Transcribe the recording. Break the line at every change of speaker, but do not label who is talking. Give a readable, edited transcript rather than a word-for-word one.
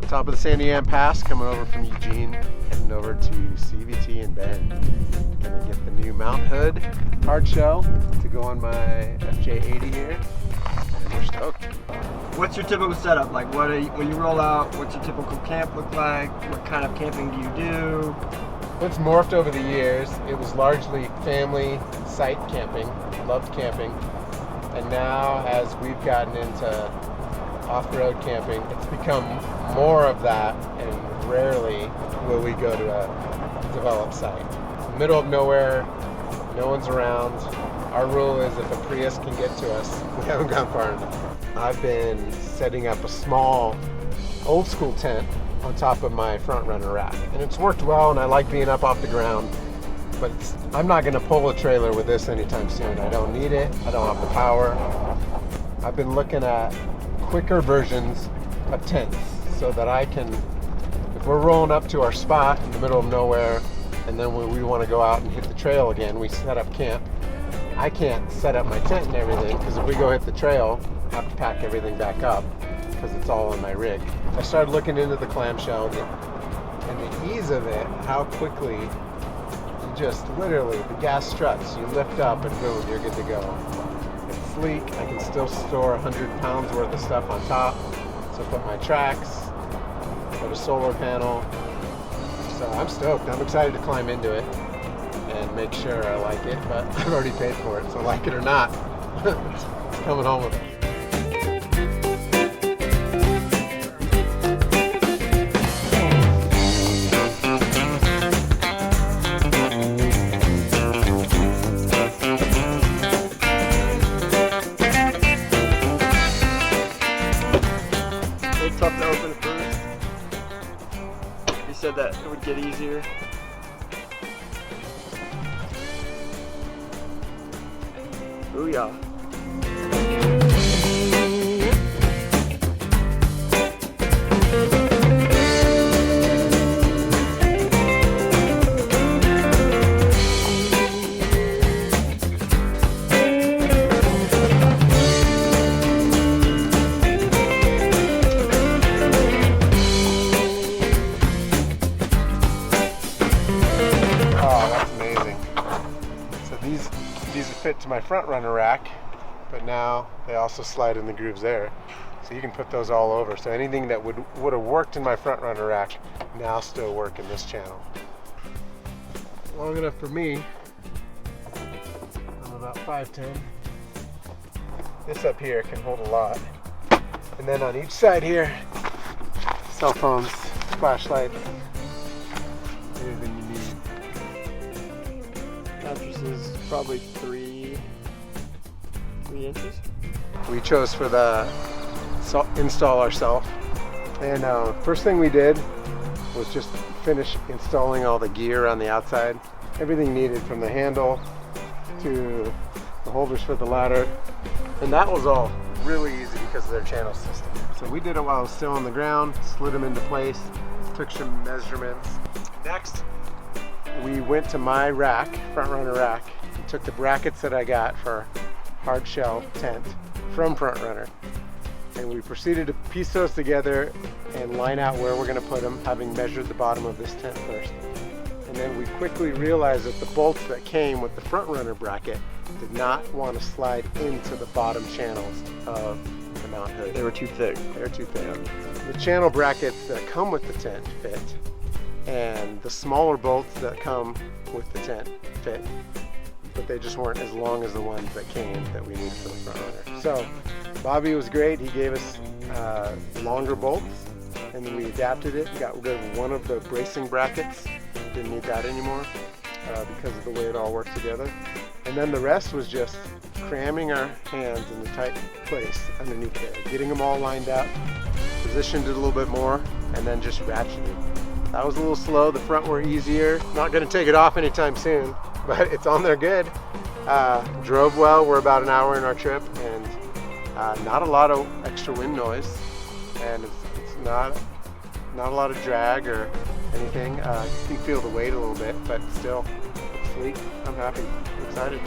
Top of the San Diego Pass, coming over from Eugene, heading over to CVT in Bend. Gonna get the new mount hood hard shell to go on my FJ80 here, and we're stoked.
What's your typical setup? Like, when you roll out, what's your typical camp look like? What kind of camping do you do?
It's morphed over the years. It was largely family site camping, loved camping, and now as we've gotten into off-road camping, it's become more of that, and rarely will we go to a developed site. Middle of nowhere, no one's around. Our rule is if a Prius can get to us, we haven't gone far enough. I've been setting up a small, old school tent on top of my front runner rack, and it's worked well, and I like being up off the ground, but I'm not gonna pull a trailer with this anytime soon. I don't need it, I don't have the power. I've been looking at quicker versions of tents so that I can, if we're rolling up to our spot in the middle of nowhere and then we want to go out and hit the trail again, we set up camp. I can't set up my tent and everything because if we go hit the trail, I have to pack everything back up because it's all on my rig. I started looking into the clamshell and the ease of it, how quickly you just literally, the gas struts, you lift up and boom, you're good to go. It's sleek, I can still store 100 pounds worth of stuff on top. So I put my tracks, put a solar panel. So I'm stoked, I'm excited to climb into it and make sure I like it, but I've already paid for it, so like it or not, it's coming home with it.
Tough to open at first. You said that it would get easier. Booyah.
These fit to my front runner rack, but now they also slide in the grooves there. So you can put those all over. So anything that would have worked in my front runner rack now still work in this channel. Long enough for me. I'm about 5'10". This up here can hold a lot. And then on each side here, cell phones, flashlights, anything you need.
Mattresses probably 3 inches.
We chose for the install ourselves, and first thing we did was just finish installing all the gear on the outside. Everything needed from the handle to the holders for the ladder, and that was all really easy because of their channel system. So we did it while it was still on the ground, slid them into place, took some measurements. Next, we went to my rack, front runner rack, and took the brackets that I got for hard shell tent from front runner, and we proceeded to piece those together and line out where we're going to put them, having measured the bottom of this tent first. And then we quickly realized that the bolts that came with the front runner bracket did not want to slide into the bottom channels of the mount hood.
They were too thick.
They were too thick. The channel brackets that come with the tent fit, and the smaller bolts that come with the tent fit, but they just weren't as long as the ones that came that we needed for the front runner. So Bobby was great. He gave us longer bolts, and then we adapted it, got rid of one of the bracing brackets. Didn't need that anymore because of the way it all worked together. And then the rest was just cramming our hands in the tight place underneath there, getting them all lined up, positioned it a little bit more, and then just ratcheted. That was a little slow. The front were easier. Not going to take it off anytime soon, but it's on there good. Drove well. We're about an hour in our trip, and not a lot of extra wind noise, and it's not a lot of drag or anything. You can feel the weight a little bit, but still, it's sleek. I'm happy. I'm excited.